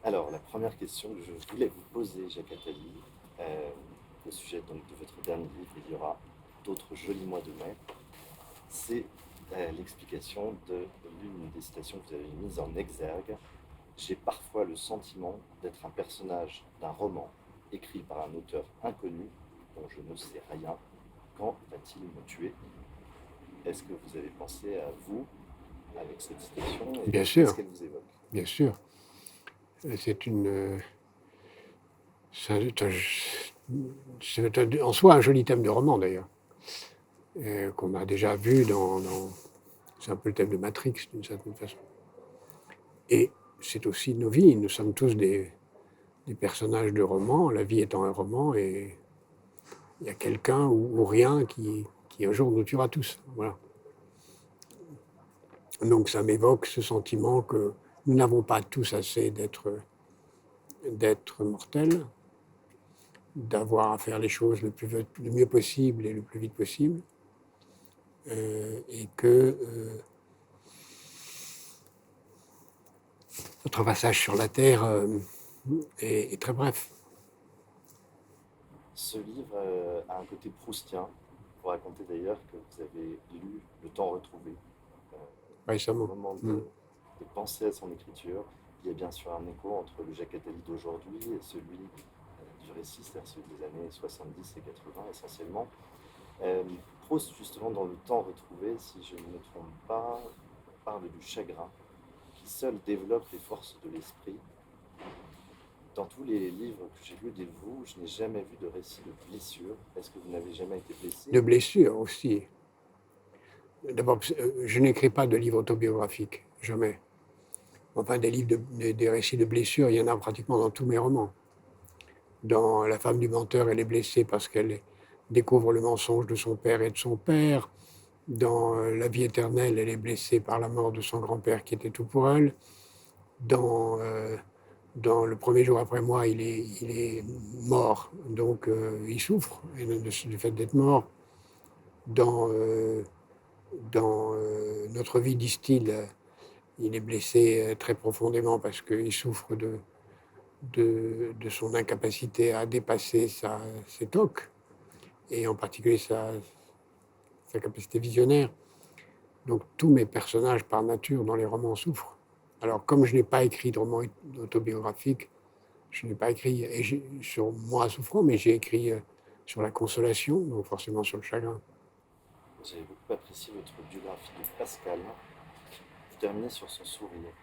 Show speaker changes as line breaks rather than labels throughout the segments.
Alors, la première question que je voulais vous poser, Jacques Attali, euh, au sujet donc, de votre dernier livre, il y aura d'autres jolis mois de mai, c'est l'explication de l'une des citations que vous avez mises en exergue. J'ai parfois le sentiment d'être un personnage d'un roman écrit par un auteur inconnu dont je ne sais rien. Quand va-t-il me tuer? Est-ce que vous avez pensé à vous avec cette citation et
Bien
qu'est-ce
sûr,
qu'elle vous évoque?
bien sûr. C'est une, c'est un- en soi un joli thème de roman d'ailleurs, qu'on a déjà vu c'est un peu le thème de Matrix d'une certaine façon. Et c'est aussi nos vies. Nous sommes tous des personnages de romans. La vie étant un roman, et il y a quelqu'un ou rien qui un jour nous tuera tous. Voilà. Donc ça m'évoque ce sentiment que nous n'avons pas tous assez d'être mortels, d'avoir à faire les choses le mieux possible et le plus vite possible, et que notre passage sur la Terre est très bref.
Ce livre a un côté proustien. Vous racontez d'ailleurs que vous avez lu Le Temps retrouvé. Euh, Au
Récemment.
moment
Mm.
de penser à son écriture, il y a bien sûr un écho entre le Jacques Attali d'aujourd'hui et celui du récit, c'est-à-dire celui des années 70 et 80 essentiellement. Proust, justement, dans Le Temps retrouvé, si je ne me trompe pas, parle du chagrin qui seul développe les forces de l'esprit. Dans tous les livres que j'ai lus de vous, je n'ai jamais vu de récit de blessure. Est-ce que vous n'avez jamais été blessé?
De blessures aussi. D'abord, je n'écris pas de livres autobiographiques, jamais. Enfin, des récits de blessures, il y en a pratiquement dans tous mes romans. Dans La femme du menteur, elle est blessée parce qu'elle découvre le mensonge de son père et de son père. Dans La vie éternelle, elle est blessée par la mort de son grand-père qui était tout pour elle. Dans, dans Le premier jour après moi, il est mort, donc il souffre du fait d'être mort. Dans, Notre vie, disent-ils, il est blessé très profondément parce qu'il souffre de son incapacité à dépasser ses tocs, et en particulier sa capacité visionnaire. Donc tous mes personnages, par nature, dans les romans, souffrent. Alors comme je n'ai pas écrit de roman autobiographique, je n'ai pas écrit sur moi souffrant, mais j'ai écrit sur la consolation, donc forcément sur le chagrin.
J'ai beaucoup apprécié votre biographie de Pascal. Vous terminez sur son sourire.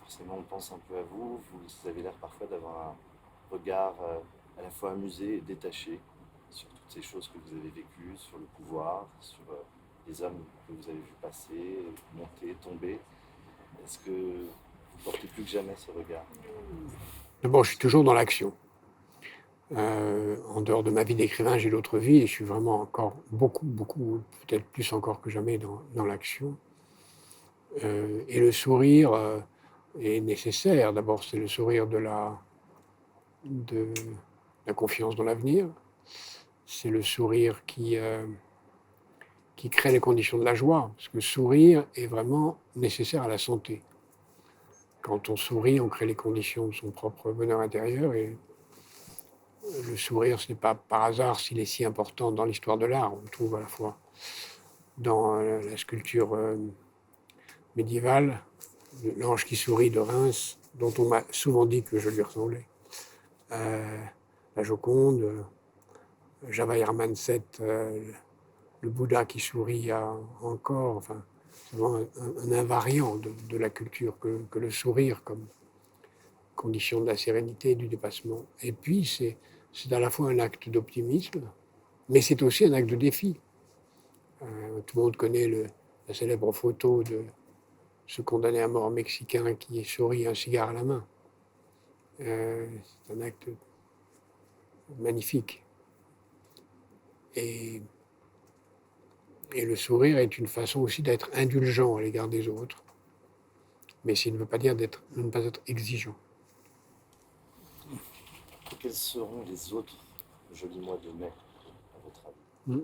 Forcément, on pense un peu à vous. Vous avez l'air parfois d'avoir un regard à la fois amusé et détaché sur toutes ces choses que vous avez vécues, sur le pouvoir, sur les hommes que vous avez vus passer, monter, tomber. Est-ce que vous portez plus que jamais ce regard?
D'abord, je suis toujours dans l'action. En dehors de ma vie d'écrivain, j'ai d'autres vies, et je suis vraiment encore beaucoup, beaucoup, peut-être plus encore que jamais dans l'action. Et le sourire est nécessaire. D'abord, c'est le sourire de la confiance dans l'avenir. C'est le sourire qui crée les conditions de la joie, parce que sourire est vraiment nécessaire à la santé. Quand on sourit, on crée les conditions de son propre bonheur intérieur, et le sourire, ce n'est pas par hasard s'il est si important dans l'histoire de l'art. On le trouve à la fois dans la sculpture médiévale, l'ange qui sourit de Reims, dont on m'a souvent dit que je lui ressemblais, la Joconde, Javaïrman 7, le Bouddha qui sourit encore. Enfin, c'est vraiment un invariant de la culture que le sourire comme condition de la sérénité et du dépassement. Et puis, c'est à la fois un acte d'optimisme, mais c'est aussi un acte de défi. Tout le monde connaît la célèbre photo de ce condamné à mort mexicain qui sourit, un cigare à la main. C'est un acte magnifique. Et, et le sourire est une façon aussi d'être indulgent à l'égard des autres, mais ça ne veut pas dire de ne pas être exigeant.
Quels seront les autres jolis mois de mai, à votre avis?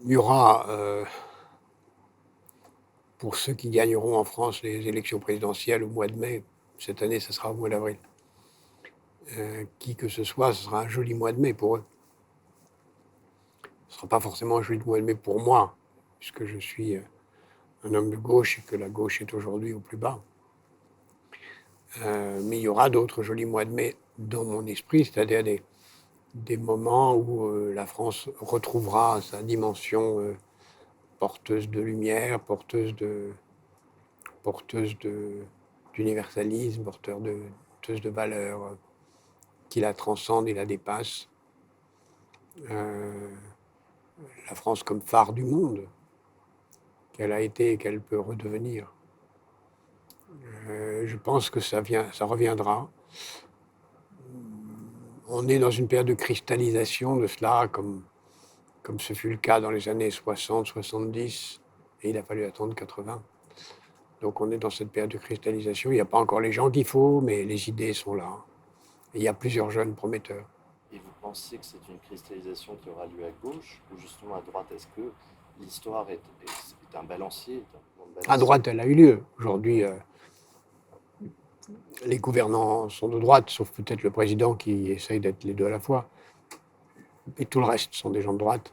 Il y aura pour ceux qui gagneront en France les élections présidentielles au mois de mai. Cette année, ça sera au mois d'avril. Qui que ce soit, ce sera un joli mois de mai pour eux. Ce ne sera pas forcément un joli mois de mai pour moi, puisque je suis un homme de gauche et que la gauche est aujourd'hui au plus bas. Mais il y aura d'autres jolis mois de mai dans mon esprit, c'est-à-dire des moments où la France retrouvera sa dimension porteuse de lumière, porteuse d'universalisme, porteuse de valeurs, qui la transcende et la dépasse. La France comme phare du monde, qu'elle a été et qu'elle peut redevenir. Je pense que ça reviendra. On est dans une période de cristallisation de cela, comme ce fut le cas dans les années 60, 70, et il a fallu attendre 80. Donc on est dans cette période de cristallisation. Il n'y a pas encore les gens qu'il faut, mais les idées sont là. Et il y a plusieurs jeunes prometteurs.
Et vous pensez que c'est une cristallisation qui aura lieu à gauche ou justement à droite? Est-ce que l'histoire est un balancier,
À droite, elle a eu lieu. Aujourd'hui, les gouvernants sont de droite, sauf peut-être le président qui essaye d'être les deux à la fois. Et tout le reste sont des gens de droite.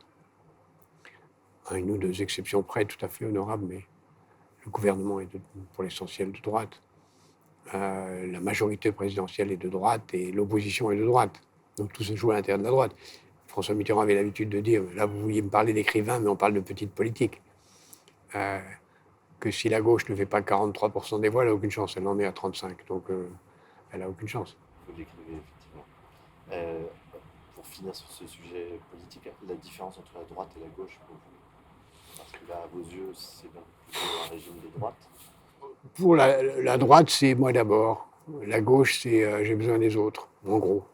À une ou deux exceptions près, tout à fait honorables, mais le gouvernement est pour l'essentiel de droite. La majorité présidentielle est de droite et l'opposition est de droite. Donc tout se joue à l'intérieur de la droite. François Mitterrand avait l'habitude de dire, là vous vouliez me parler d'écrivain, mais on parle de petite politique. Que si la gauche ne fait pas 43% des voix, elle n'a aucune chance. Elle en est à 35%. Donc elle n'a aucune chance.
Vous l'écrivez effectivement. Pour finir sur ce sujet politique, la différence entre la droite et la gauche pour vous? Parce que là, à vos yeux, c'est donc plutôt un régime de droite.
Pour la droite, c'est moi d'abord. La gauche, c'est j'ai besoin des autres, en gros.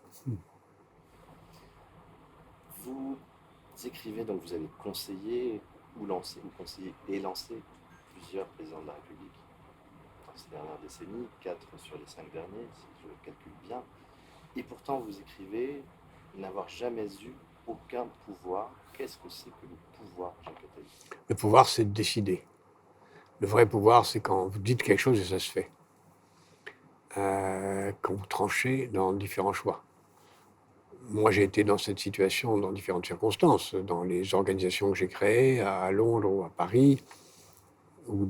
Vous écrivez, donc vous avez conseillé ou lancé, ou conseillé et lancé plusieurs présidents de la République dans ces dernières décennies, 4 sur les 5 derniers, si je calcule bien. Et pourtant, vous écrivez n'avoir jamais eu aucun pouvoir. Qu'est-ce que c'est que le pouvoir, Jacques Attali?
Le pouvoir, c'est de décider. Le vrai pouvoir, c'est quand vous dites quelque chose et ça se fait. Quand vous tranchez dans différents choix. Moi, j'ai été dans cette situation dans différentes circonstances, dans les organisations que j'ai créées à Londres ou à Paris, où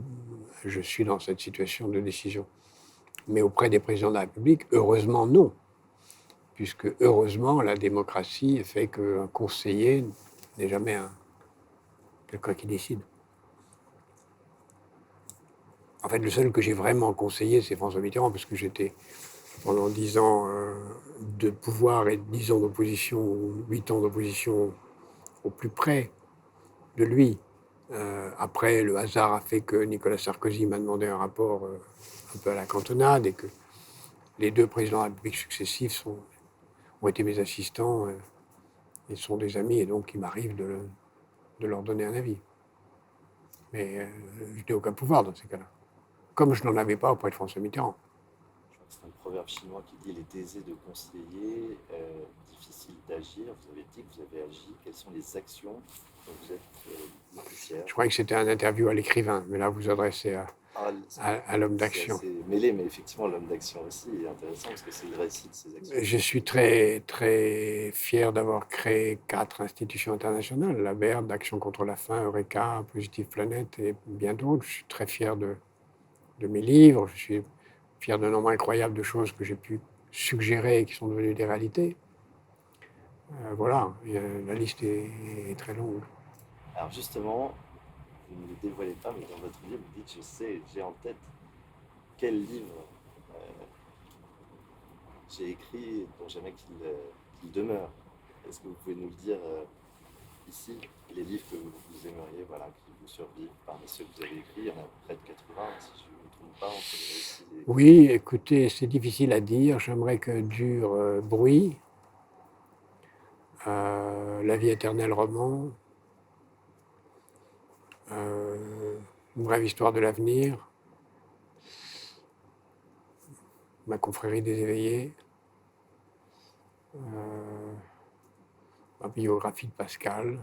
je suis dans cette situation de décision. Mais auprès des présidents de la République, heureusement non, puisque heureusement la démocratie fait qu'un conseiller n'est jamais quelqu'un qui décide. En fait, le seul que j'ai vraiment conseillé, c'est François Mitterrand, parce que j'étais pendant 10 ans de pouvoir et 10 ans d'opposition, 8 ans d'opposition au plus près de lui. Après, le hasard a fait que Nicolas Sarkozy m'a demandé un rapport un peu à la cantonade et que les deux présidents de la République successifs ont été mes assistants et sont des amis, et donc il m'arrive de leur donner un avis. Mais je n'ai aucun pouvoir dans ces cas-là, comme je n'en avais pas auprès de François Mitterrand.
C'est un proverbe chinois qui dit « Il est aisé de conseiller, difficile d'agir ». Vous avez dit que vous avez agi. Quelles sont les actions dont vous êtes le plus fier?
Je croyais que c'était un interview à l'écrivain, mais là vous vous adressez à l'homme d'action.
C'est mêlé, mais effectivement l'homme d'action aussi est intéressant parce que c'est le récit de ses actions.
Je suis très, très fier d'avoir créé 4 institutions internationales, la BERD, Action contre la faim, Eureka, Positive Planète et bien d'autres. Je suis très fier de mes livres, je suis fier d'un nombre incroyable de choses que j'ai pu suggérer et qui sont devenues des réalités. Voilà, la liste est très longue.
Alors justement, vous ne le dévoilez pas, mais dans votre livre, vous dites « Je sais, j'ai en tête quel livre j'ai écrit dont j'aimerais qu'il demeure ». Est-ce que vous pouvez nous le dire ici, les livres que vous aimeriez, voilà, qui vous survivent parmi ceux que vous avez écrits? Il y en a près de 80, si je ne me trompe pas, entre les récits des...
Oui, écoutez, c'est difficile à dire. J'aimerais que dure Bruit, La vie éternelle roman, Une brève histoire de l'avenir, Ma confrérie des éveillés, ma biographie de Pascal,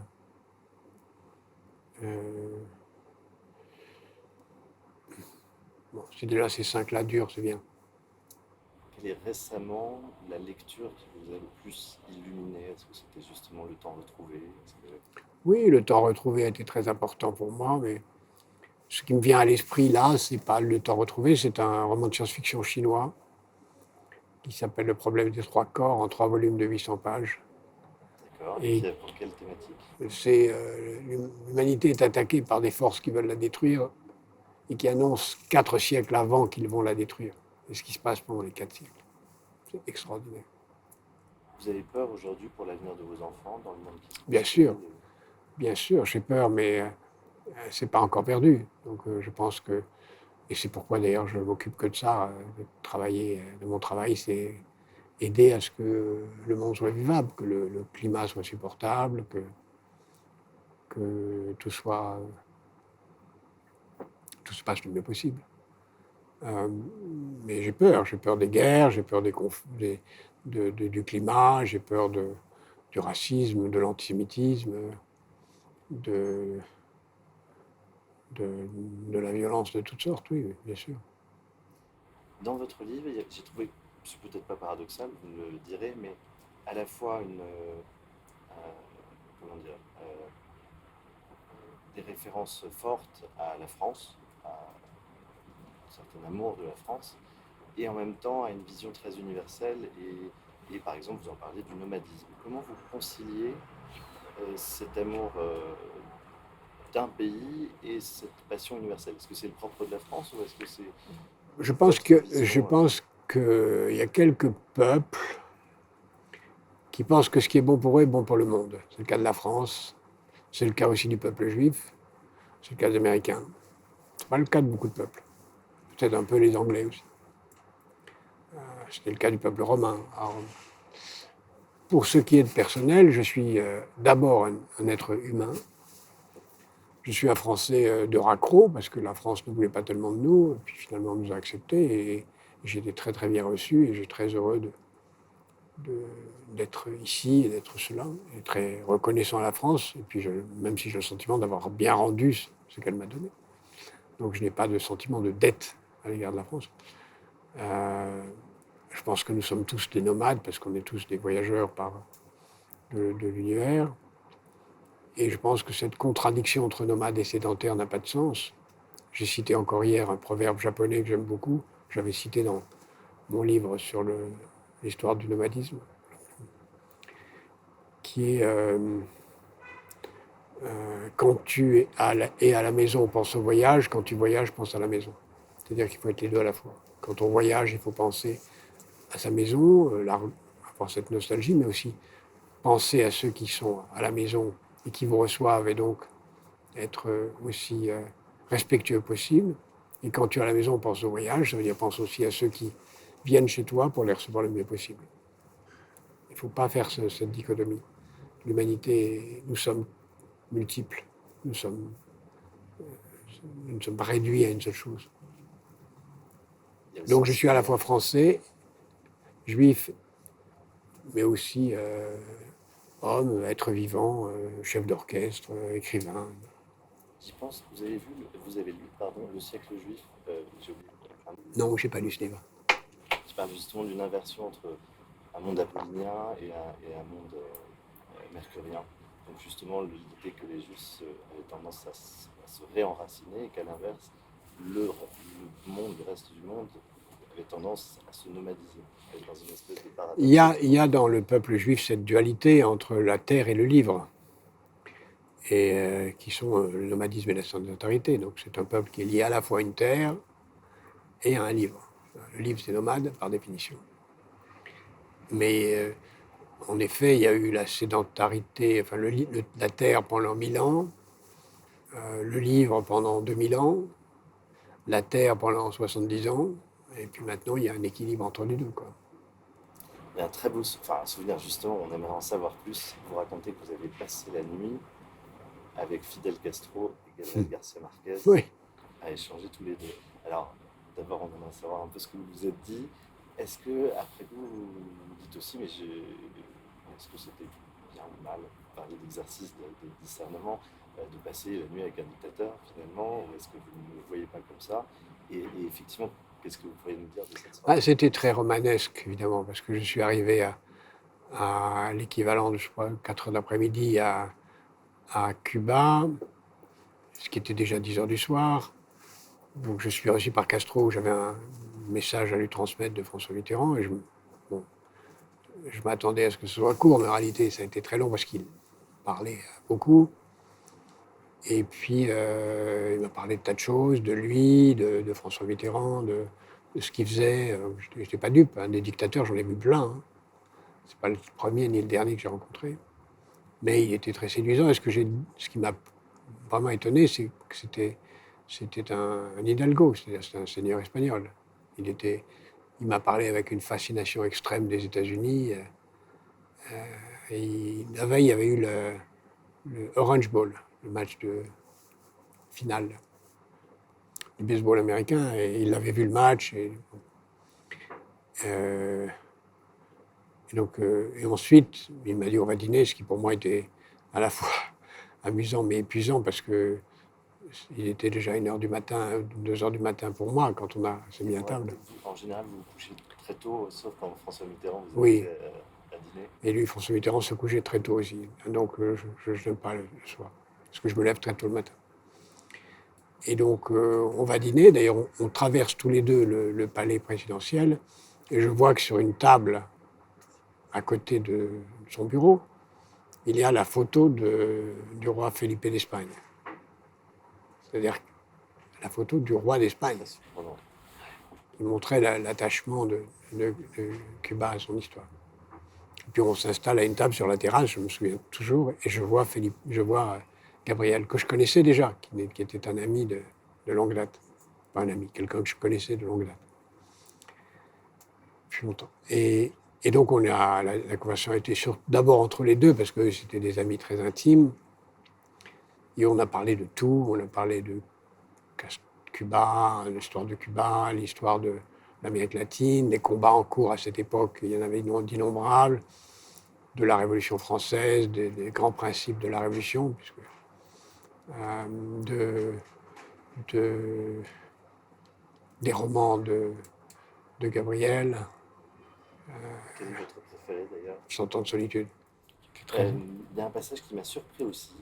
Bon, si déjà ces 5-là durent, c'est bien.
Quelle est récemment la lecture qui vous a le plus illuminé? Est-ce que c'était justement Le Temps retrouvé?
Oui, Le Temps retrouvé a été très important pour moi, mais ce qui me vient à l'esprit là, c'est pas Le Temps retrouvé, c'est un roman de science-fiction chinois qui s'appelle Le problème des 3 corps, en 3 volumes de 800 pages.
D'accord. Et
Et
qui a pour quelle thématique?
c'est l'humanité est attaquée par des forces qui veulent la détruire et qui annoncent 4 siècles avant qu'ils vont la détruire. C'est ce qui se passe pendant les 4 siècles. C'est extraordinaire.
Vous avez peur aujourd'hui pour l'avenir de vos enfants dans le monde qui se
Bien
construit?
sûr, j'ai peur, mais c'est pas encore perdu. Donc je pense que, et c'est pourquoi d'ailleurs je m'occupe que de ça, de travailler, de mon travail, c'est aider à ce que le monde soit vivable, que le climat soit supportable, que tout se passe le mieux possible. Mais j'ai peur des guerres, j'ai peur du climat, j'ai peur du racisme, de l'antisémitisme, de, de la violence de toutes sortes, oui, bien sûr.
Dans votre livre, j'ai trouvé, c'est peut-être pas paradoxal, vous me le direz, mais à la fois comment dire, des références fortes à la France, à un certain amour de la France, et en même temps à une vision très universelle. Et par exemple, vous en parlez du nomadisme. Comment vous conciliez cet amour d'un pays et cette passion universelle? Est-ce que c'est le propre de la France ou est-ce que c'est votre
Je
vision
pense qu'il y a quelques peuples qui pensent que ce qui est bon pour eux est bon pour le monde. C'est le cas de la France, c'est le cas aussi du peuple juif, c'est le cas des Américains. C'est pas le cas de beaucoup de peuples. Peut-être un peu les Anglais aussi. C'était le cas du peuple romain. Alors, pour ce qui est de personnel, je suis d'abord un être humain. Je suis un Français de raccro, parce que la France ne voulait pas tellement de nous, et puis finalement on nous a acceptés, et j'ai été très très bien reçu, et je suis très heureux d'être ici et d'être cela, et très reconnaissant à la France, et puis même si j'ai le sentiment d'avoir bien rendu ce qu'elle m'a donné. Donc je n'ai pas de sentiment de dette à l'égard de la France. Je pense que nous sommes tous des nomades, parce qu'on est tous des voyageurs de l'univers. Et je pense que cette contradiction entre nomade et sédentaire n'a pas de sens. J'ai cité encore hier un proverbe japonais que j'aime beaucoup. J'avais cité dans mon livre sur l'histoire du nomadisme, qui est quand tu es à la maison, pense au voyage. Quand tu voyages, pense à la maison. C'est-à-dire qu'il faut être les deux à la fois. Quand on voyage, il faut penser à sa maison, avoir cette nostalgie, mais aussi penser à ceux qui sont à la maison et qui vous reçoivent, et donc être aussi respectueux possible. Et quand tu es à la maison, pense au voyage, ça veut dire pense aussi à ceux qui viennent chez toi pour les recevoir le mieux possible. Il ne faut pas faire cette dichotomie. L'humanité, nous sommes multiples. Nous ne sommes pas réduits à une seule chose. Donc je suis à la fois français, juif, mais aussi homme, être vivant, chef d'orchestre, écrivain.
J'y pense, vous avez lu pardon, Le siècle juif, j'ai oublié.
Non, je n'ai pas lu ce livre.
Je parle justement d'une inversion entre un monde apollinien et un monde mercurien. Donc justement l'idée que les Juifs avaient tendance à se réenraciner et qu'à l'inverse, monde, le reste du monde avait tendance à se nomadiser, à être dans une espèce de paradoxe.
Il y a dans le peuple juif cette dualité entre la terre et le livre, et qui sont le nomadisme et la sédentarité. Donc c'est un peuple qui est lié à la fois à une terre et à un livre. Le livre, c'est nomade par définition. Mais en effet, il y a eu la sédentarité, enfin la terre pendant 1000 ans, le livre pendant 2000 ans, la terre pendant 70 ans, et puis maintenant il y a un équilibre entre les deux, quoi.
Il y a un très beau souvenir, justement, on aimerait en savoir plus. Vous racontez que vous avez passé la nuit avec Fidel Castro et Gabriel Garcia Marquez
Oui.
à échanger tous les deux. Alors, d'abord, on aimerait savoir un peu ce que vous vous êtes dit. Est-ce que, après vous dites aussi, mais est-ce que c'était bien ou mal, vous parliez d'exercice de discernement, de passer la nuit avec un dictateur, finalement, ou est-ce que vous ne le voyez pas comme ça? Et effectivement, qu'est-ce que vous pourriez nous dire de cette
Ah,
soirée?
c'était très romanesque, évidemment, parce que je suis arrivé à l'équivalent de, je crois, 4 heures d'après-midi à Cuba, ce qui était déjà 10 heures du soir. Donc je suis reçu par Castro, où j'avais un message à lui transmettre de François Mitterrand. Et bon, je m'attendais à ce que ce soit court, mais en réalité, ça a été très long parce qu'il parlait beaucoup. Et puis, il m'a parlé de tas de choses, de lui, de François Mitterrand, de ce qu'il faisait. Je n'étais pas dupe, hein. Des dictateurs, j'en ai vu plein. Hein. Ce n'est pas le premier ni le dernier que j'ai rencontré. Mais il était très séduisant. Et ce qui m'a vraiment étonné, c'est que c'était un hidalgo, c'est-à-dire c'était un seigneur espagnol. Il m'a parlé avec une fascination extrême des États-Unis. Et la veille, il y avait eu le Orange Bowl, le match de finale du baseball américain, et il avait vu le match. Euh, et ensuite, il m'a dit on va dîner, ce qui pour moi était à la fois amusant mais épuisant parce que il était déjà 1 heure du matin, 2 heures du matin pour moi quand on s'est mis à
Ouais,
table.
en général, vous vous couchez très tôt, sauf quand François Mitterrand vous
Oui,
invitait à dîner.
et lui, François Mitterrand se couchait très tôt aussi. Donc je n'aime pas le soir, parce que je me lève très tôt le matin. Et donc on va dîner, d'ailleurs on traverse tous les deux le palais présidentiel, et je vois que sur une table à côté de son bureau, il y a la photo du roi Felipe d'Espagne. C'est-à-dire la photo du roi d'Espagne,
Très surprenant.
qui montrait l'attachement de Cuba à son histoire. Et puis on s'installe à une table sur la terrasse, je me souviens toujours, et je vois Gabriel, que je connaissais déjà, qui était un ami de longue date. Pas un ami, quelqu'un que je connaissais de longue date. Depuis longtemps. Et donc la conversation a été d'abord entre les deux, parce que c'était des amis très intimes. Et on a parlé de tout, on a parlé de Cuba, l'histoire de Cuba, l'histoire de l'Amérique latine, des combats en cours à cette époque, il y en avait d'innombrables, de la Révolution française, des grands principes de la Révolution, de, de, des romans de Gabriel,
Quel est votre préféré d'ailleurs?
100 ans de solitude.
Il y a un passage qui m'a surpris aussi.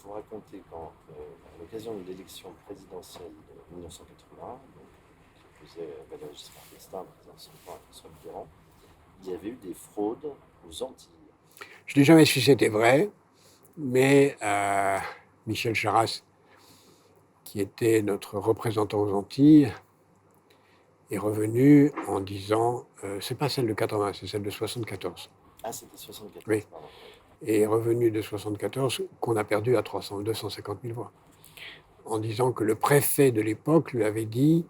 Vous racontez quand, à l'occasion de l'élection présidentielle de 1980, donc, qui faisait Valéry Giscard d'Estaing, président sortant, et François Mitterrand, il y avait eu des fraudes aux Antilles.
Je n'ai jamais su si c'était vrai, mais Michel Charasse, qui était notre représentant aux Antilles, est revenu en disant, c'est pas celle de 80, c'est celle de 74.
Ah, c'était 74,
Oui.
pardon.
Et est revenu de 74 qu'on a perdu à 250 000 voix, en disant que le préfet de l'époque lui avait dit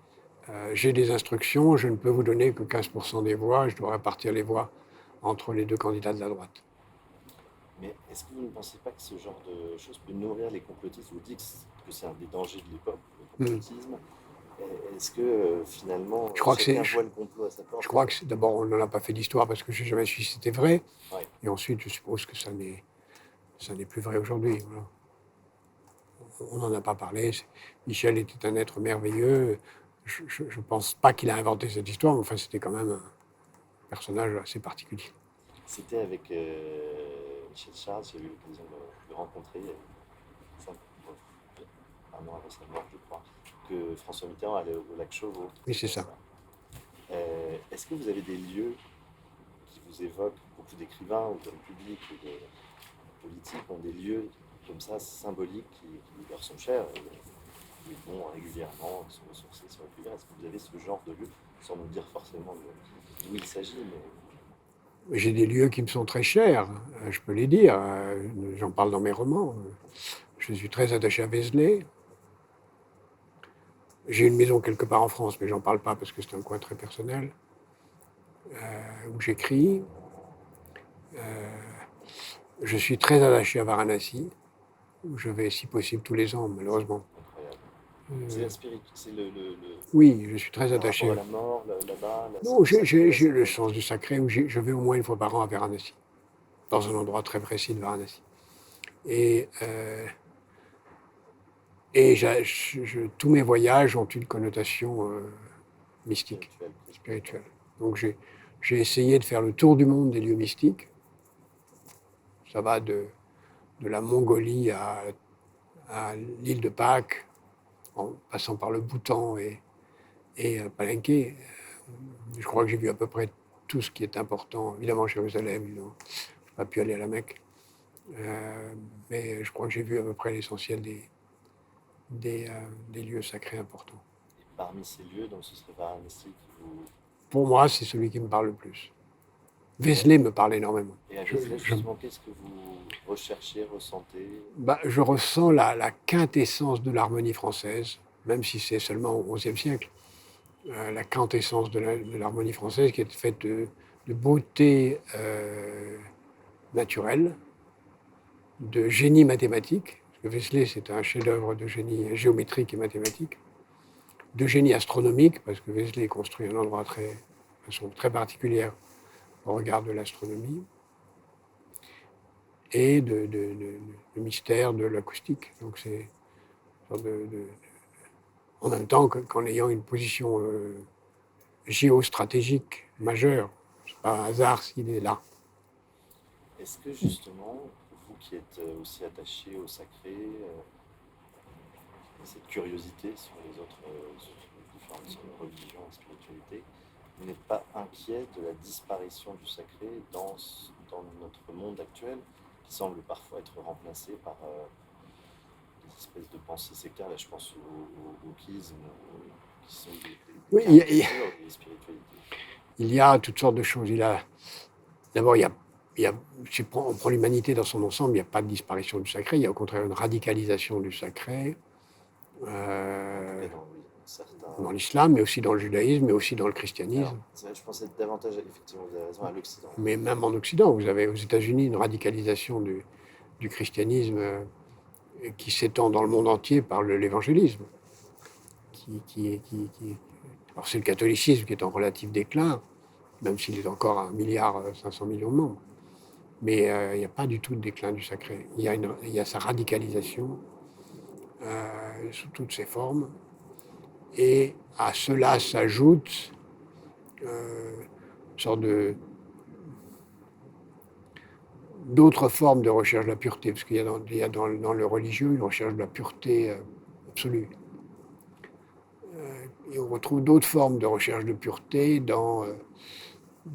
j'ai des instructions, je ne peux vous donner que 15% des voix, je dois répartir les voix entre les deux candidats de la droite.
Mais est-ce que vous ne pensez pas que ce genre de choses peut nourrir les complotistes? Vous dites que c'est un des dangers de l'époque, le complotisme. Est-ce que finalement,
Je crois que
chacun voit le complot à sa porte?
Je crois que d'abord, on n'en a pas fait d'histoire parce que je n'ai jamais su si c'était vrai.
Ouais.
Et ensuite, je suppose que ça n'est plus vrai aujourd'hui. Voilà. On n'en a pas parlé. Michel était un être merveilleux. Je ne pense pas qu'il a inventé cette histoire, mais enfin, c'était quand même un personnage assez particulier.
C'était avec Michel Charles, j'ai eu l'occasion de le rencontrer un an avant sa mort, je crois, que François Mitterrand allait au lac Chauveau.
Oui, c'est ça.
Est-ce que vous avez des lieux qui vous évoquent, beaucoup d'écrivains ou d'hommes publics ou de politiques ont des lieux comme ça symboliques qui leur sont chers et qui vont régulièrement se ressourcer sur le cuivre? Est-ce que vous avez ce genre de lieu, sans nous dire forcément d'où il s'agit, mais...
J'ai des lieux qui me sont très chers, je peux les dire. J'en parle dans mes romans. Je suis très attaché à Vézelay. J'ai une maison quelque part en France, mais j'en parle pas parce que c'est un coin très personnel, où j'écris. Je suis très attaché à Varanasi, où je vais si possible tous les ans, malheureusement.
Incroyable. C'est la c'est
Oui, je suis très
le
attaché.
rapport à la mort là-bas.
Non, j'ai le sens du sacré, où je vais au moins une fois par an à Varanasi, dans un endroit très précis de Varanasi. Et Et tous mes voyages ont une connotation mystique,
Spirituel.
spirituelle. Donc j'ai essayé de faire le tour du monde des lieux mystiques. Ça va de la Mongolie à l'île de Pâques, en passant par le Bhoutan et Palenque. Je crois que j'ai vu à peu près tout ce qui est important. Évidemment, Jérusalem, évidemment. Je n'ai pas pu aller à la Mecque. Mais je crois que j'ai vu à peu près l'essentiel des lieux sacrés importants.
Et parmi ces lieux, donc ce serait Varanasi qui vous...
Pour moi, c'est celui qui me parle le plus. Vézelay me parle énormément.
Et à Vézelay, justement, qu'est-ce que vous recherchez, ressentez?
Je ressens la quintessence de l'harmonie française, même si c'est seulement au XIe siècle. La quintessence de l'harmonie française qui est faite de beauté naturelle, de génie mathématique, parce que Vézelay c'est un chef-d'œuvre de génie géométrique et mathématique, de génie astronomique, parce que Vézelay construit un endroit de façon très particulière au regard de l'astronomie, et de mystère de l'acoustique. Donc c'est en même temps qu'en ayant une position géostratégique majeure. C'est pas un hasard s'il est là.
Est-ce que justement, vous qui êtes aussi attaché au sacré, cette curiosité sur les autres sur les différentes religions et spiritualités, vous n'êtes pas inquiet de la disparition du sacré dans notre monde actuel, qui semble parfois être remplacé par des espèces de pensées sectaires? Là, je pense au wokisme, qui sont
Oui,
des spiritualités.
Il y a toutes sortes de choses. D'abord, si on prend l'humanité dans son ensemble, il n'y a pas de disparition du sacré, il y a au contraire une radicalisation du sacré dans l'islam, mais aussi dans le judaïsme, mais aussi dans le christianisme.
Alors, je pensais davantage, effectivement, vous avez raison, à l'Occident.
Mais même en Occident, vous avez aux États-Unis une radicalisation du christianisme qui s'étend dans le monde entier par l'évangélisme. Alors c'est le catholicisme qui est en relatif déclin, même s'il est encore à 1,5 milliard de membres. Mais il n'y a pas du tout de déclin du sacré. Il y a sa radicalisation sous toutes ses formes. Et à cela s'ajoute une sorte d'autres formes de recherche de la pureté, parce qu'il y a dans le religieux une recherche de la pureté absolue. Et on retrouve d'autres formes de recherche de pureté dans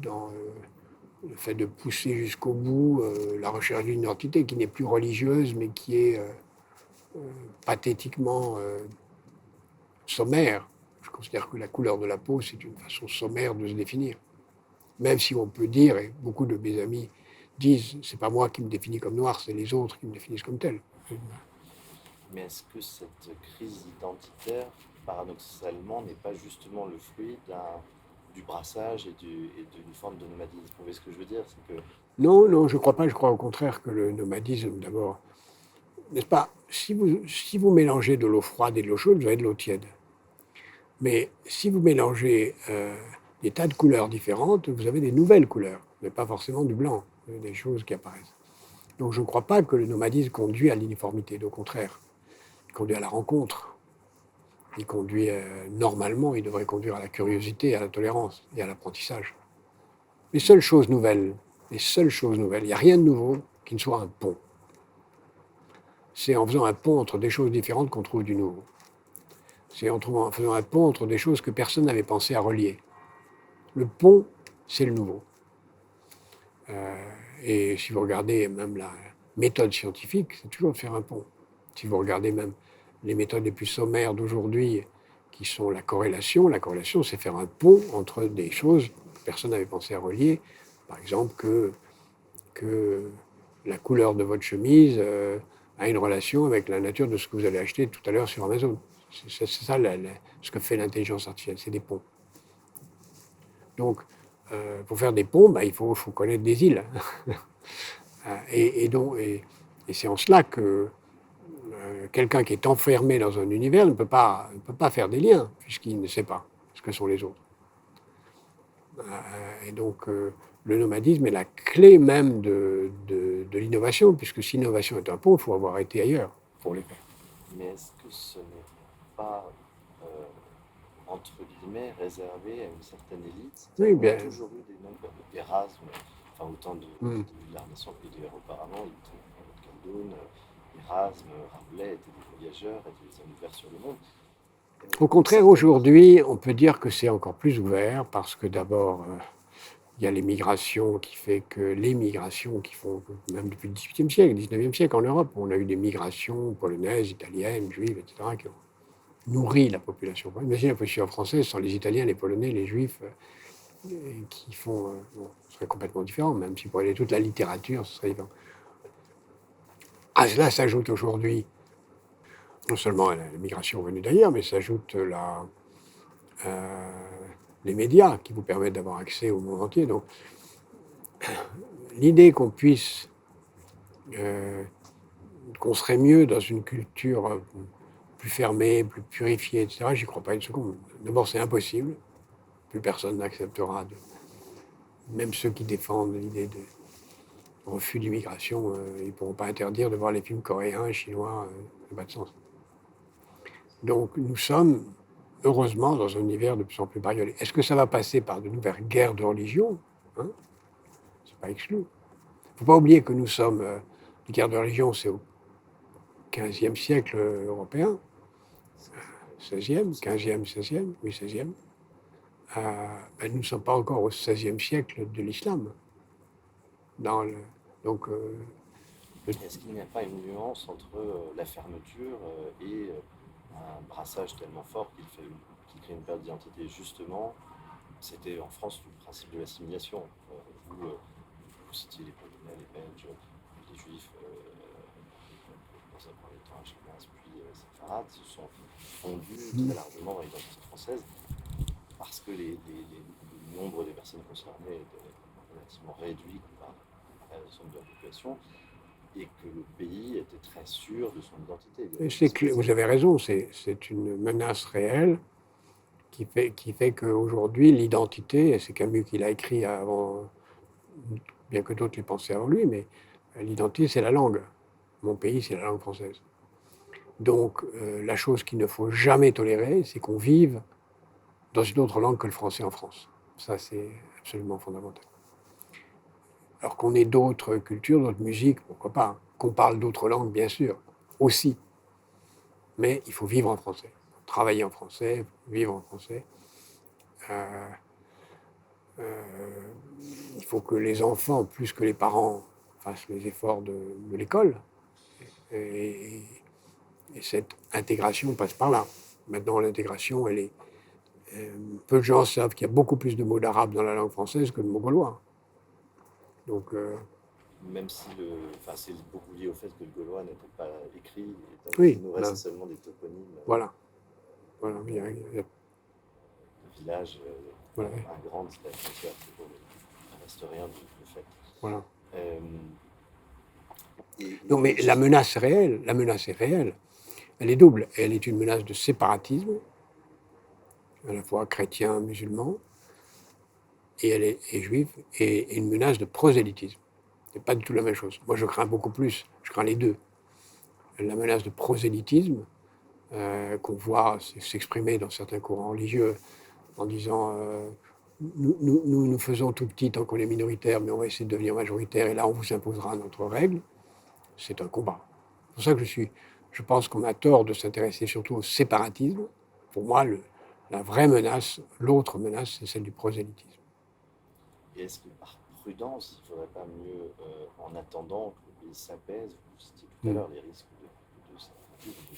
le fait de pousser jusqu'au bout la recherche d'une identité qui n'est plus religieuse, mais qui est pathétiquement sommaire. Je considère que la couleur de la peau, c'est une façon sommaire de se définir. Même si on peut dire, et beaucoup de mes amis disent, c'est pas moi qui me définis comme noir, c'est les autres qui me définissent comme tel.
Mais est-ce que cette crise identitaire, paradoxalement, n'est pas justement le fruit du brassage et d'une forme de nomadisme? Vous voyez ce que je veux dire?
Non, je ne crois pas. Je crois au contraire que le nomadisme, d'abord, n'est-ce pas, si vous mélangez de l'eau froide et de l'eau chaude, vous avez de l'eau tiède. Mais si vous mélangez des tas de couleurs différentes, vous avez des nouvelles couleurs, mais pas forcément du blanc, des choses qui apparaissent. Donc je ne crois pas que le nomadisme conduit à l'uniformité, au contraire. Il conduit à la rencontre. Il conduit, normalement, il devrait conduire à la curiosité, à la tolérance et à l'apprentissage. Les seules choses nouvelles, il n'y a rien de nouveau qui ne soit un pont. C'est en faisant un pont entre des choses différentes qu'on trouve du nouveau. C'est en faisant un pont entre des choses que personne n'avait pensé à relier. Le pont, c'est le nouveau. Et si vous regardez même la méthode scientifique, c'est toujours de faire un pont. Si vous regardez même les méthodes les plus sommaires d'aujourd'hui, qui sont la corrélation, c'est faire un pont entre des choses que personne n'avait pensé à relier. Par exemple, que la couleur de votre chemise a une relation avec la nature de ce que vous allez acheter tout à l'heure sur Amazon. C'est ça ce que fait l'intelligence artificielle, c'est des ponts. Donc, pour faire des ponts, il faut connaître des îles. et c'est en cela que quelqu'un qui est enfermé dans un univers ne peut pas faire des liens, puisqu'il ne sait pas ce que sont les autres. Et donc, le nomadisme est la clé même de l'innovation, puisque si l'innovation est un pont, il faut avoir été ailleurs pour les faire.
Mais est-ce que ce n'est pas, entre guillemets, réservé à une certaine élite?
Oui,
On a
bien.
toujours eu des noms comme Erasme, enfin autant de
Hmm.
la Renaissance que d'ailleurs auparavant, il était Khaldun, Erasme, Rabelais étaient des voyageurs, étaient des hommes ouverts sur le monde.
Au contraire, aujourd'hui, on peut dire que c'est encore plus ouvert parce que d'abord, il y a les migrations qui font, même depuis le XVIIIe siècle, le XIXe siècle en Europe, on a eu des migrations polonaises, italiennes, juives, etc., qui ont nourri la population. Imaginez la population française sans les Italiens, les Polonais, les Juifs, qui font. Bon, ce serait complètement différent, même si pour aller toute la littérature, ce serait différent. À cela s'ajoute aujourd'hui non seulement la migration venue d'ailleurs, mais s'ajoute les médias qui vous permettent d'avoir accès au monde entier. Donc, l'idée qu'on puisse, qu'on serait mieux dans une culture plus fermée, plus purifiée, etc., j'y crois pas une seconde. D'abord, c'est impossible. Plus personne n'acceptera même ceux qui défendent l'idée de refus d'immigration, ils ne pourront pas interdire de voir les films coréens, chinois, ça n'a pas de sens. Donc nous sommes, heureusement, dans un univers de plus en plus bariolé. Est-ce que ça va passer par de nouvelles guerres de religion, hein? C'est pas exclu. Il ne faut pas oublier que nous sommes, les guerres de religion, c'est au XVe siècle européen, 16e, 15e, 16e, oui 16e. Ben, nous ne sommes pas encore au XVIe siècle de l'islam. Donc,
Est-ce qu'il n'y a pas une nuance entre la fermeture et un brassage tellement fort qu'il crée une perte d'identité? Justement, c'était en France le principe de l'assimilation. Vous citiez les Polonais, les Belges, les Juifs, dans un premier temps Ashkénazes, puis séfarades, se sont fondus très largement dans l'identité française parce que le nombre des personnes concernées était relativement réduit par l'ensemble de la population et que le pays était très sûr de son identité.
vous avez raison, c'est une menace réelle qui fait qu'aujourd'hui, l'identité, et c'est Camus qui l'a écrit avant, bien que d'autres l'aient pensé avant lui, mais l'identité, c'est la langue. Mon pays, c'est la langue française. Donc, la chose qu'il ne faut jamais tolérer, c'est qu'on vive dans une autre langue que le français en France. Ça, c'est absolument fondamental. Alors qu'on ait d'autres cultures, d'autres musiques, pourquoi pas. Qu'on parle d'autres langues, bien sûr, aussi. Mais il faut vivre en français, travailler en français, vivre en français. Il faut que les enfants, plus que les parents, fassent les efforts de l'école. Et cette intégration passe par là. Maintenant, l'intégration, elle est. Peu de gens savent qu'il y a beaucoup plus de mots d'arabe dans la langue française que de mots gaulois. Donc,
même si c'est beaucoup lié au fait que le gaulois n'était pas écrit, et donc
oui,
il nous reste seulement des toponymes.
Voilà. Il y a,
le village,
voilà.
un grand la frontière, il ne reste rien de fait.
Voilà.
Et
non, mais la menace est réelle. Elle est double. Elle est une menace de séparatisme, à la fois chrétien, musulman, et elle est juive, et une menace de prosélytisme. C'est pas du tout la même chose. Moi, je crains beaucoup plus. Je crains les deux. La menace de prosélytisme, qu'on voit s'exprimer dans certains courants religieux en disant nous faisons tout petit tant qu'on est minoritaire, mais on va essayer de devenir majoritaire, et là, on vous imposera notre règle. C'est un combat. C'est pour ça que je pense qu'on a tort de s'intéresser surtout au séparatisme. Pour moi, la vraie menace, l'autre menace, c'est celle du prosélytisme.
Et est-ce que par prudence, il ne faudrait pas mieux, en attendant que le pays s'apaise, vous citiez tout à l'heure les risques de séparatisme, de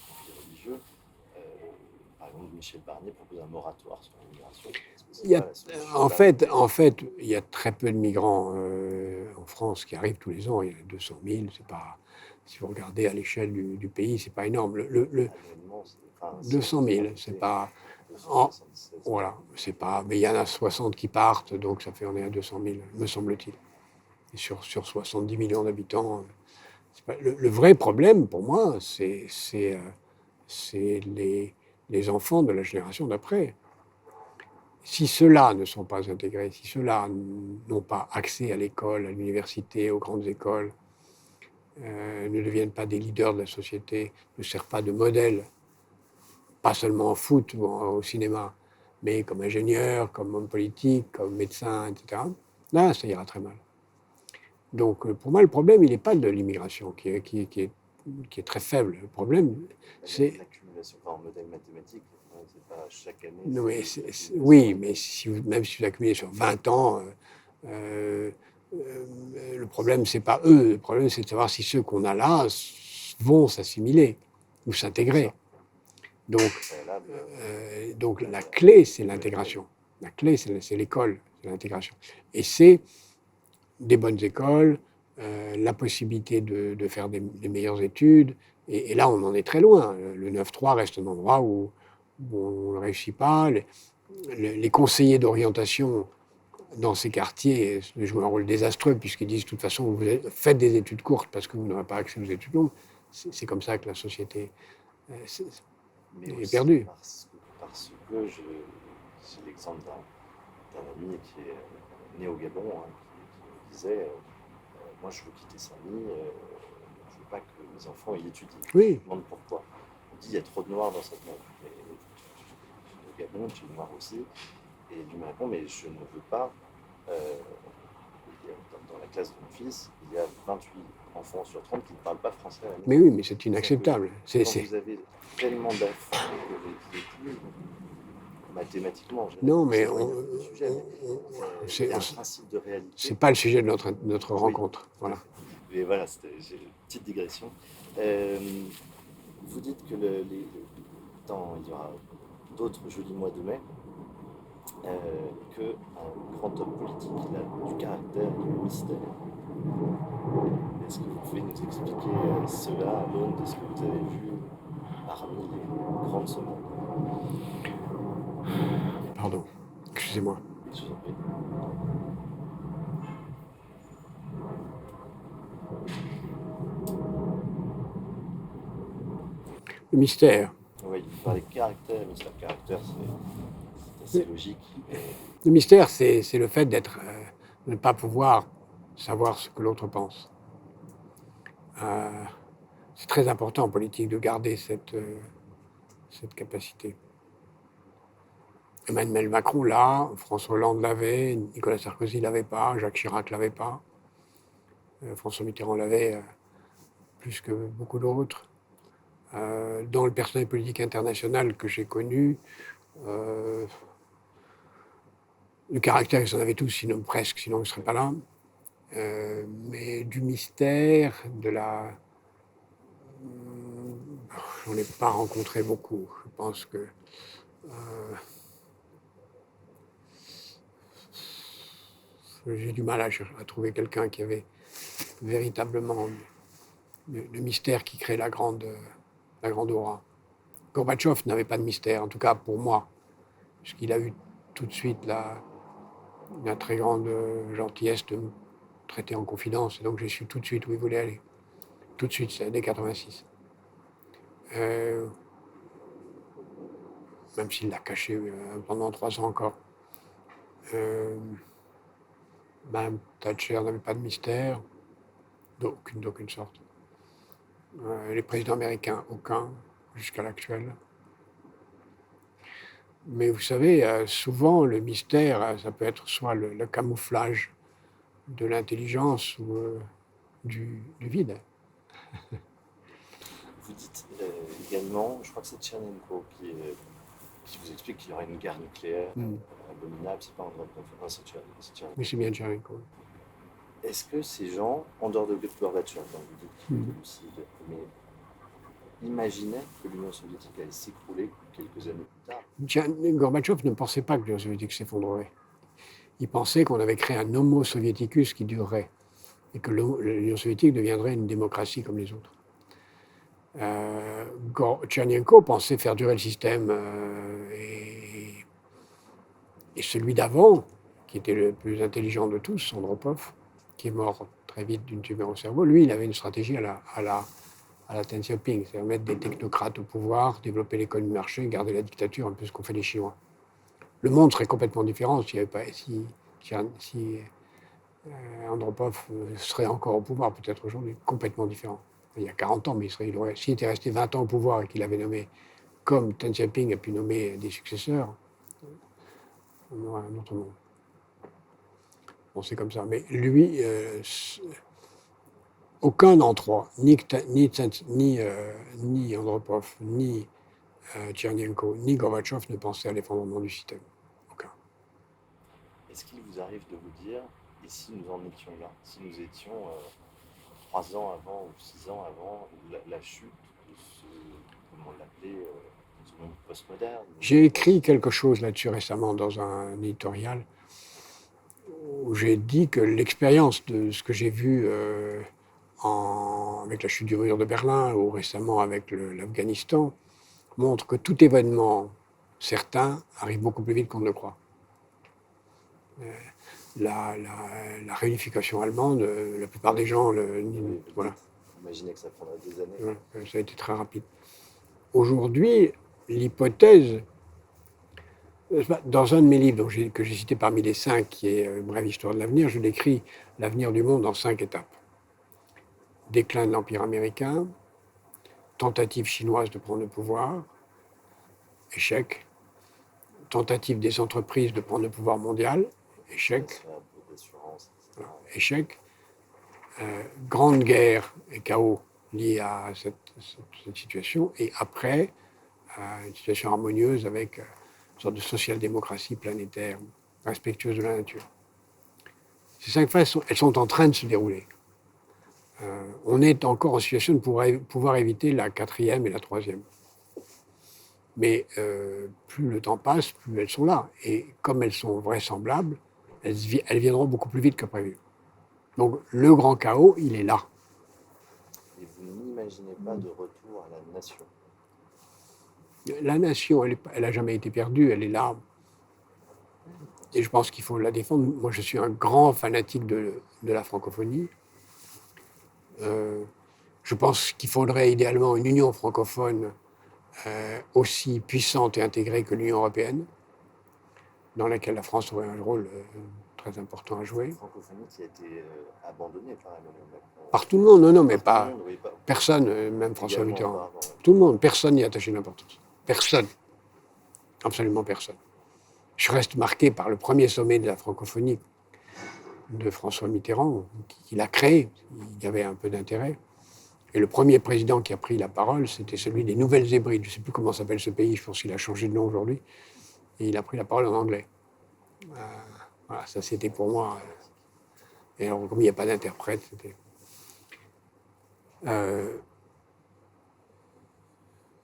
conflits religieux, par exemple, Michel Barnier propose un moratoire sur l'immigration.
En fait, il y a très peu de migrants en France qui arrivent tous les ans. Il y en a 200 000. C'est pas, si vous regardez à l'échelle du pays, c'est pas énorme. 200 000, c'est pas. Voilà, c'est pas. Mais il y en a 60 qui partent, donc ça fait on est à 200 000, me semble-t-il. Et sur 70 millions d'habitants. Le vrai problème pour moi, c'est les enfants de la génération d'après. Si ceux-là ne sont pas intégrés, si ceux-là n'ont pas accès à l'école, à l'université, aux grandes écoles, ne deviennent pas des leaders de la société, ne servent pas de modèle, pas seulement en foot ou au cinéma, mais comme ingénieur, comme homme politique, comme médecin, etc., là, ça ira très mal. Donc, pour moi, le problème, il n'est pas de l'immigration, qui est très faible. Le problème, c'est...
L'accumulation, en modèle mathématique, c'est pas chaque année.
Non, mais oui, mais même si vous accumulez sur 20 ans, le problème, c'est pas eux. Le problème, c'est de savoir si ceux qu'on a là vont s'assimiler ou s'intégrer. Donc la clé, c'est l'intégration. La clé, c'est l'école, c'est l'intégration. Et c'est des bonnes écoles, la possibilité de faire des meilleures études. Et là, on en est très loin. Le 9-3 reste un endroit où on ne réussit pas. Les conseillers d'orientation dans ces quartiers jouent un rôle désastreux puisqu'ils disent de toute façon, vous faites des études courtes parce que vous n'aurez pas accès aux études longues. C'est comme ça que la société est perdue.
Parce que j'ai l'exemple d'un ami qui est né au Gabon, qui disait moi je veux quitter Saint-Denis, je veux pas que mes enfants y étudient.
Oui.
Je me demande pourquoi. On dit il y a trop de noirs dans cette monde. Au Gabon, tu es noir aussi. Et lui me répond mais je ne veux pas. Dans la classe de mon fils, il y a 28 enfants sur 30 qui ne parlent pas français à la maison.
Mais oui, mais c'est inacceptable.
Quand vous avez tellement d'enfants que vous n'êtes plus mathématiquement.
Non, mais
il y a un principe de réalité.
C'est pas le sujet de notre rencontre. Voilà.
Et voilà, j'ai une petite digression. Vous dites que il y aura d'autres jolis mois de mai, qu'un grand homme politique il a du caractère et du mystère. Est-ce que vous pouvez nous expliquer cela à l'aune de ce que vous avez vu parmi les grands de ce monde?
Pardon, excusez-moi.
Je vous en prie.
Le mystère.
Oui, vous parlez de caractère, mystère. Caractère, c'est assez logique.
Le mystère, c'est le fait de ne pas pouvoir savoir ce que l'autre pense. C'est très important en politique de garder cette capacité. Emmanuel Macron l'a, François Hollande l'avait, Nicolas Sarkozy l'avait pas, Jacques Chirac l'avait pas, François Mitterrand l'avait plus que beaucoup d'autres. Dans le personnel politique international que j'ai connu, le caractère, ils en avaient tous, sinon presque, sinon ils ne seraient pas là. Mais du mystère, j'en ai pas rencontré beaucoup. Je pense que j'ai du mal à trouver quelqu'un qui avait véritablement le mystère qui crée la grande aura. Gorbatchev n'avait pas de mystère, en tout cas pour moi, puisqu'il a eu tout de suite la très grande gentillesse de me traiter en confidence, et donc j'ai su tout de suite où il voulait aller. Tout de suite, c'est dès 86. Même s'il l'a caché pendant 3 ans encore. Même Thatcher n'avait pas de mystère, d'aucune sorte. Les présidents américains, aucun, jusqu'à l'actuel. Mais vous savez, souvent, le mystère, ça peut être soit le camouflage de l'intelligence ou du vide.
Vous dites également, je crois que c'est Tchernenko qui vous explique qu'il y aura une guerre nucléaire abominable, c'est pas André Conférence, c'est Tchernenko.
Oui, c'est bien Tchernenko.
Est-ce que ces gens, en dehors de Gorbatchev, donc vous dites qu'il était lucide, mais imaginaient que l'Union soviétique allait s'écrouler quelques années plus tard?
Gorbatchev ne pensait pas que l'Union soviétique s'effondrerait. Il pensait qu'on avait créé un homo soviéticus qui durerait et que l'Union soviétique deviendrait une démocratie comme les autres. Tchernenko pensait faire durer le système et celui d'avant, qui était le plus intelligent de tous, Andropov, qui est mort très vite d'une tumeur au cerveau, lui, il avait une stratégie à la Deng Xiaoping, c'est-à-dire mettre des technocrates au pouvoir, développer l'économie de marché, garder la dictature, un peu ce qu'ont fait les Chinois. Le monde serait complètement différent si Andropov serait encore au pouvoir peut-être aujourd'hui, complètement différent. Il y a 40 ans, mais s'il était resté 20 ans au pouvoir et qu'il avait nommé, comme Deng Xiaoping a pu nommer des successeurs, on aurait un autre monde. Bon, c'est comme ça. Mais lui, aucun d'entre trois, ni Andropov, ni Tchernenko, ni Gorbatchev ne pensait à l'effondrement du système. Aucun.
Est-ce qu'il vous arrive de vous dire, et si nous en étions là, si nous étions 3 ans avant ou 6 ans avant la chute de ce, comment on l'appelait, ce monde postmoderne?
J'ai écrit quelque chose là-dessus récemment dans un éditorial où j'ai dit que l'expérience de ce que j'ai vu avec la chute du mur de Berlin ou récemment avec l'Afghanistan montre que tout événement certain arrive beaucoup plus vite qu'on ne le croit. La réunification allemande, la plupart des gens, voilà.
Imaginez que ça prendrait des années.
Voilà, ça a été très rapide. Aujourd'hui, l'hypothèse, dans un de mes livres que j'ai cité parmi les 5, qui est Une brève histoire de l'avenir, je décris l'avenir du monde en 5 étapes. Déclin de l'Empire américain, tentative chinoise de prendre le pouvoir, échec, tentative des entreprises de prendre le pouvoir mondial, échec, voilà, échec, grande guerre et chaos liés à cette situation, et après, une situation harmonieuse avec une sorte de social-démocratie planétaire, respectueuse de la nature. Ces 5 phases, elles sont en train de se dérouler. On est encore en situation de pouvoir éviter la 4e et la 3e. Mais plus le temps passe, plus elles sont là. Et comme elles sont vraisemblables, elles viendront beaucoup plus vite que prévu. Donc le grand chaos, il est là.
Et vous n'imaginez pas de retour à la nation?
La nation, elle n'a jamais été perdue, elle est là. Et je pense qu'il faut la défendre. Moi, je suis un grand fanatique de la francophonie. Je pense qu'il faudrait idéalement une union francophone aussi puissante et intégrée que l'Union européenne, dans laquelle la France aurait un rôle très important à jouer.
Une francophonie qui a été abandonnée par Emmanuel Macron.
Par tout le monde, non, mais
pas
personne, même François Mitterrand.
Ouais.
Tout le monde, personne n'y a attaché d'importance. Personne. Absolument personne. Je reste marqué par le premier sommet de la francophonie de François Mitterrand, qu'il a créé. Il y avait un peu d'intérêt. Et le premier président qui a pris la parole, c'était celui des Nouvelles-Hébrides. Je ne sais plus comment s'appelle ce pays, je pense qu'il a changé de nom aujourd'hui. Et il a pris la parole en anglais. Voilà, ça c'était pour moi. Et alors, comme il n'y a pas d'interprète, c'était.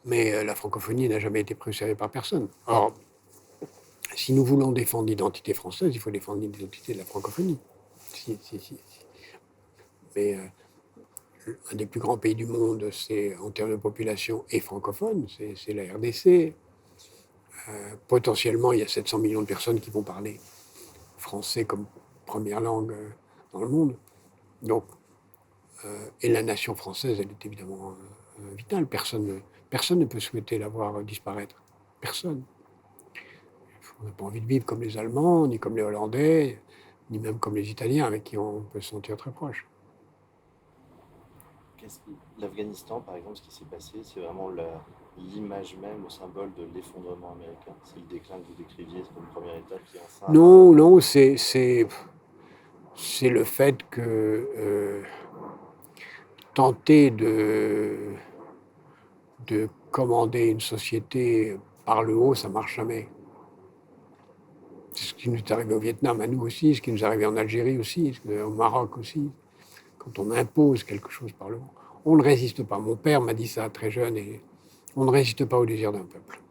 Mais la francophonie n'a jamais été prise au sérieux par personne. Or, si nous voulons défendre l'identité française, il faut défendre l'identité de la francophonie. Mais un des plus grands pays du monde, c'est en termes de population et francophone, c'est la RDC. Potentiellement, il y a 700 millions de personnes qui vont parler français comme première langue dans le monde. Donc, et la nation française, elle est évidemment vitale. Personne ne peut souhaiter la voir disparaître. Personne. On n'a pas envie de vivre comme les Allemands, ni comme les Hollandais, ni même comme les Italiens, avec qui on peut se sentir très proche.
L'Afghanistan, par exemple, ce qui s'est passé, c'est vraiment l'image même, le symbole de l'effondrement américain. C'est le déclin que vous décriviez comme première étape qui est un symbole.
Non, c'est le fait que tenter de commander une société par le haut, ça ne marche jamais. C'est ce qui nous est arrivé au Vietnam, à nous aussi, ce qui nous est arrivé en Algérie aussi, au Maroc aussi. Quand on impose quelque chose par le haut, on ne résiste pas. Mon père m'a dit ça très jeune, et on ne résiste pas au désir d'un peuple.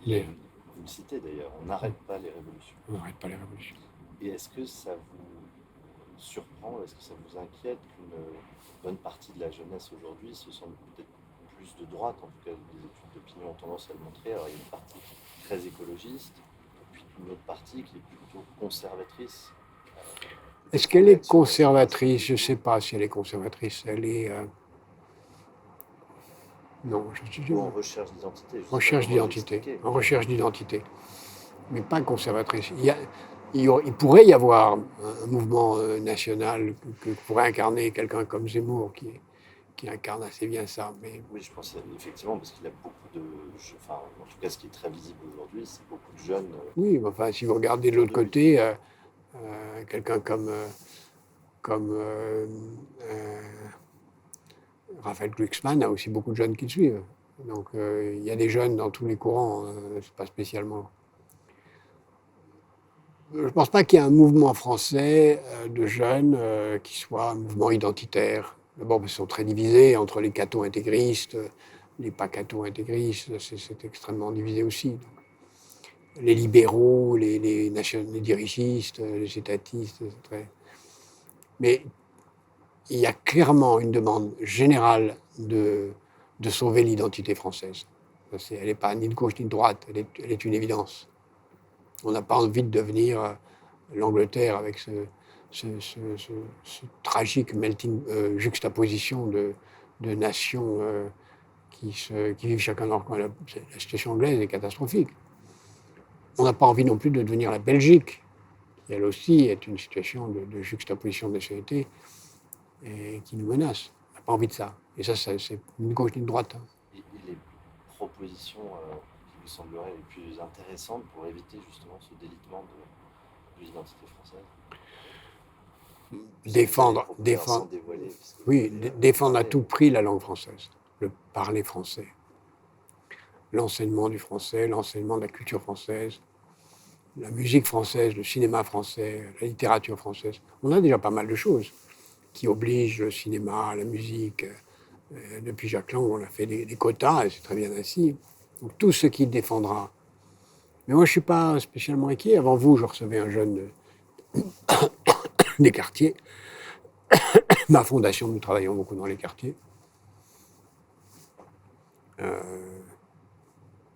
Mais, vous le citez d'ailleurs, on n'arrête pas les révolutions.
On n'arrête pas les révolutions.
Et est-ce que ça vous surprend, est-ce que ça vous inquiète qu'une bonne partie de la jeunesse aujourd'hui se sente peut-être plus de droite, en tout cas les études d'opinion ont tendance à le montrer? Alors il y a une partie très écologiste, et puis une autre partie qui est plutôt conservatrice.
Est-ce qu'elle est conservatrice? Je ne sais pas si elle est conservatrice. Elle est... Non,
en recherche d'identité.
En recherche d'identité. Mais pas conservatrice. il pourrait y avoir un mouvement national que pourrait incarner quelqu'un comme Zemmour qui incarne assez bien ça. Mais
Oui, je pense effectivement, parce qu'il a beaucoup de. Enfin, en tout cas, ce qui est très visible aujourd'hui, c'est beaucoup de jeunes
oui, enfin, si vous regardez de
autour
l'autre
de lui.
côté, quelqu'un comme euh, Raphaël Glucksmann a aussi beaucoup de jeunes qui le suivent. Donc il y a des jeunes dans tous les courants, c'est pas spécialement. Je ne pense pas qu'il y ait un mouvement français de jeunes qui soit un mouvement identitaire. D'abord, ils sont très divisés entre les catho-intégristes, les pas catho-intégristes, c'est extrêmement divisé aussi. Donc, les libéraux, les dirigistes, les étatistes, c'est très. Mais il y a clairement une demande générale de sauver l'identité française. Elle n'est pas ni de gauche ni de droite, elle est une évidence. On n'a pas envie de devenir l'Angleterre avec ce tragique juxtaposition de nations qui vivent chacun dans leur coin. La situation anglaise est catastrophique. On n'a pas envie non plus de devenir la Belgique, qui elle aussi est une situation de juxtaposition de nationalité et qui nous menace. On n'a pas envie de ça. Et ça, c'est ni de gauche ni de droite. Hein.
Et les propositions qui vous sembleraient les plus intéressantes pour éviter justement ce délitement de l'identité française? Si vous avez des propositions sans dévoiler.
Oui, défendre à tout prix la langue française, le parler français, l'enseignement du français, l'enseignement de la culture française, la musique française, le cinéma français, la littérature française. On a déjà pas mal de choses qui obligent le cinéma, la musique. Depuis Jacques Lang, on a fait des quotas, et c'est très bien ainsi. Donc tout ce qui défendra. Mais moi, je ne suis pas spécialement inquiet. Avant vous, je recevais un jeune des quartiers. Ma fondation, nous travaillons beaucoup dans les quartiers.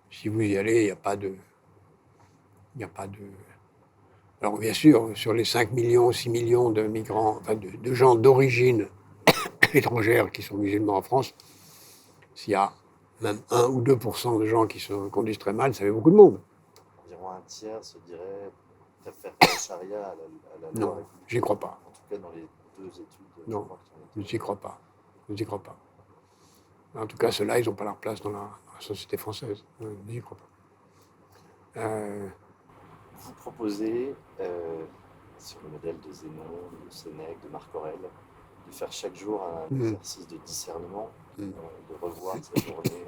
Si vous y allez, il n'y a pas de. Il n'y a pas de. Alors, bien sûr, sur les 5 millions, 6 millions de migrants, enfin de gens d'origine étrangère qui sont musulmans en France, s'il y a même 1 ou 2% de gens qui se conduisent très mal, ça fait beaucoup de monde.
Environ un tiers se dirait préfère la charia à la loi
Non,
républicaine.
j'y crois pas.
En tout cas, dans les 2 études.
Non, je n'y crois pas. Je n'y crois pas. En tout cas, ceux-là, ils n'ont pas leur place dans la société française. Je n'y crois pas.
Vous proposez, sur le modèle de Zénon, de Sénèque, de Marc Aurèle, de faire chaque jour un exercice de discernement, de revoir sa journée.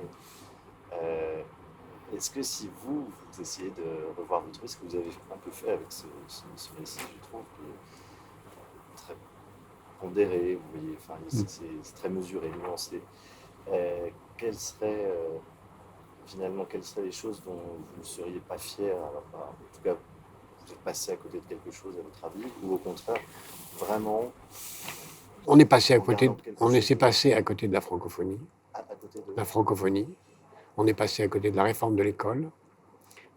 Est-ce que si vous essayez de revoir votre vie, ce que vous avez un peu fait avec ce récit, je trouve, qui est très pondéré, vous voyez, enfin, c'est très mesuré, nuancé. Quelles seraient finalement, quelles seraient les choses dont vous ne seriez pas fier, alors, en tout cas, vous êtes passé à côté de quelque chose à votre avis, ou au contraire, vraiment.
On est passé à côté, s'est passé à côté de la francophonie.
À côté de
la francophonie. On est passé à côté de la réforme de l'école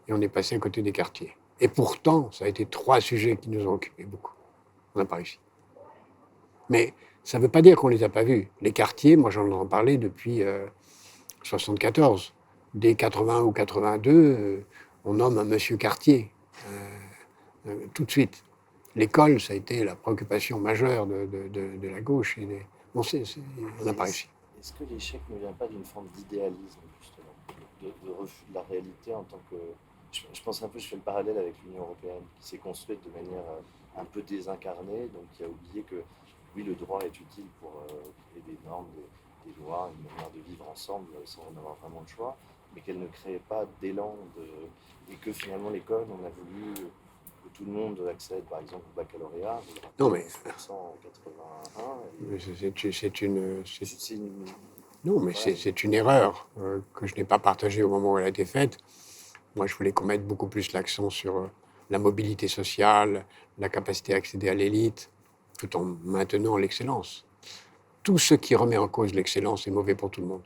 et on est passé à côté des quartiers. Et pourtant, ça a été 3 sujets qui nous ont occupés beaucoup. On n'a pas réussi. Mais ça ne veut pas dire qu'on ne les a pas vus. Les quartiers, moi j'en ai parlé depuis 1974. Dès 80 ou 82, on nomme un monsieur quartier, tout de suite. L'école, ça a été la préoccupation majeure de la gauche. On n'a pas réussi.
Est-ce que l'échec ne vient pas d'une forme d'idéalisme, justement, de refus de la réalité en tant que. Je pense un peu, je fais le parallèle avec l'Union européenne, qui s'est construite de manière un peu désincarnée, donc qui a oublié que, oui, le droit est utile pour créer des normes, des lois, une manière de vivre ensemble sans en avoir vraiment le choix, mais qu'elle ne créait pas d'élan, et que finalement l'école, on a voulu que tout le monde accède, par exemple, au baccalauréat.
Non, mais.
11% en 81.
Non, mais c'est une erreur que je n'ai pas partagée au moment où elle a été faite. Moi, je voulais qu'on mette beaucoup plus l'accent sur la mobilité sociale, la capacité à accéder à l'élite, tout en maintenant l'excellence. Tout ce qui remet en cause l'excellence est mauvais pour tout le monde.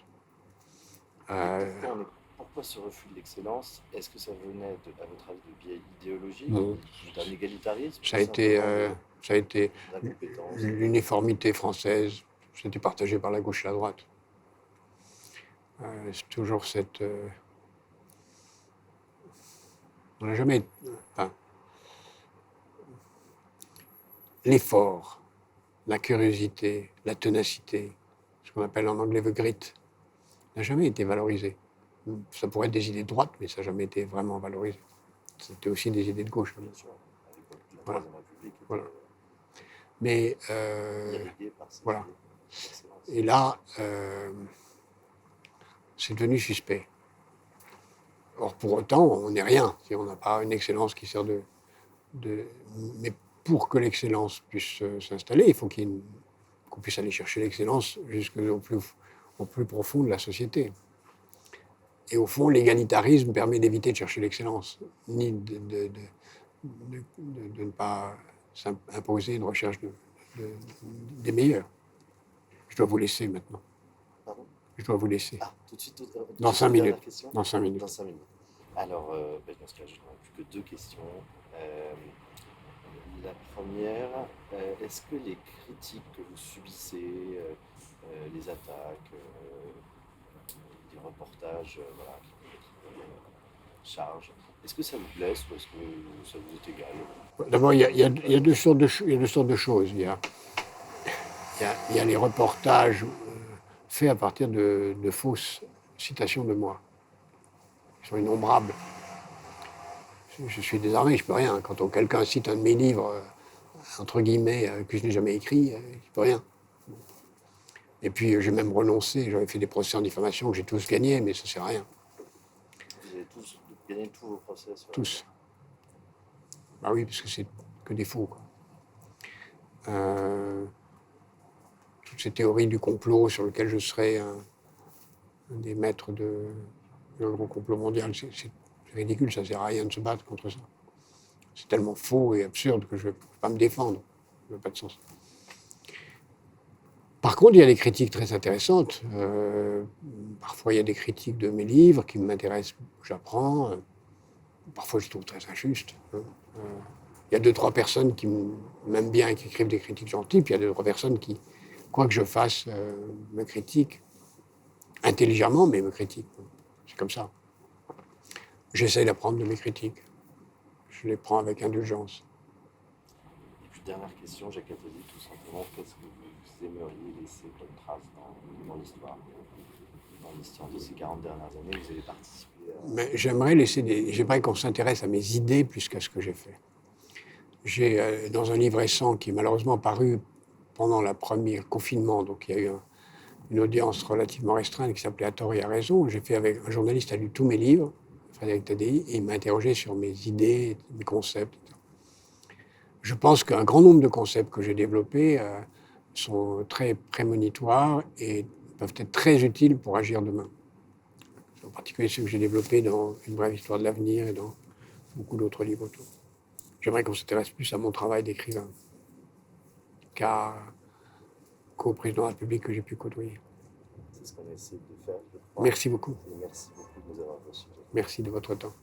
Pourquoi ce refus de l'excellence? Est-ce que ça venait, à votre avis, de biais idéologiques, d'un égalitarisme?
Ça a été l'uniformité française, c'était partagé par la gauche et la droite. C'est toujours cette... on n'a jamais... Enfin, l'effort, la curiosité, la ténacité, ce qu'on appelle en anglais the grit, n'a jamais été valorisé. Ça pourrait être des idées de droite, mais ça n'a jamais été vraiment valorisé. C'était aussi des idées de gauche.
Bien sûr, à l'époque de la
Voilà.
Troisième République, était
Voilà. Mais
irriguée par ces
voilà.
idées d'excellence.
Et là, c'est devenu suspect. Or, pour autant, on n'est rien si on n'a pas une excellence qui sert de... Mais pour que l'excellence puisse s'installer, il faut qu'on puisse aller chercher l'excellence jusqu'au plus profond de la société. Et au fond, l'égalitarisme permet d'éviter de chercher l'excellence, ni de ne pas imposer une recherche des meilleurs. Je dois vous laisser maintenant.
Pardon ?
Je dois vous laisser.
Ah, tout de suite,
Dans 5
dernière
minutes.
question.
Dans 5 minutes.
Dans 5 minutes. Alors, dans ce cas, je n'aurai plus que 2 questions. La première, est-ce que les critiques que vous subissez, les attaques, les reportages voilà, qui chargent, est-ce que ça vous blesse ou est-ce que ça vous est égal ?
D'abord, il y a deux sortes de choses. Il y a les reportages faits à partir de fausses citations de moi. Ils sont innombrables. Je suis désarmé, je ne peux rien. Quand quelqu'un cite un de mes livres, entre guillemets, que je n'ai jamais écrit, je ne peux rien. Et puis j'ai même renoncé, j'avais fait des procès en diffamation que j'ai tous gagnés, mais ça ne sert à rien.
Vous avez tous gagné tous vos procès sur...
Tous. Bah oui, parce que c'est que des faux, quoi. Toutes ces théories du complot sur lesquelles je serais un des maîtres d'un grand complot mondial, c'est ridicule, ça ne sert à rien de se battre contre ça. C'est tellement faux et absurde que je ne peux pas me défendre. Ça n'a pas de sens. Par contre, il y a des critiques très intéressantes. Parfois, il y a des critiques de mes livres qui m'intéressent, que j'apprends. Parfois, je trouve très injustes. Il y a 2-3 personnes qui m'aiment bien et qui écrivent des critiques gentilles, puis il y a 2-3 personnes qui, quoi que je fasse, me critiquent. Intelligemment, mais me critiquent. C'est comme ça. J'essaie d'apprendre de mes critiques. Je les prends avec indulgence.
Et puis, dernière question, Jacques Attali, tout simplement, qu'est-ce que vous aimeriez laisser comme trace dans l'histoire ? Dans l'histoire de ces 40 dernières années, vous avez participé à...
Mais j'aimerais qu'on s'intéresse à mes idées plus qu'à ce que j'ai fait. J'ai, dans un livre récent qui est malheureusement paru pendant le premier confinement, donc il y a eu une audience relativement restreinte qui s'appelait « À tort et à raison ». J'ai fait avec un journaliste a lu tous mes livres, Frédéric Tadei, et il m'a interrogé sur mes idées, mes concepts. Je pense qu'un grand nombre de concepts que j'ai développés sont très prémonitoires et peuvent être très utiles pour agir demain. En particulier ceux que j'ai développés dans Une brève histoire de l'avenir et dans beaucoup d'autres livres autour. J'aimerais qu'on s'intéresse plus à mon travail d'écrivain qu'au président de la République que j'ai pu côtoyer.
C'est ce qu'on essaie de faire, je crois.
Merci beaucoup.
Et merci beaucoup de nous avoir reçus.
Merci de votre temps.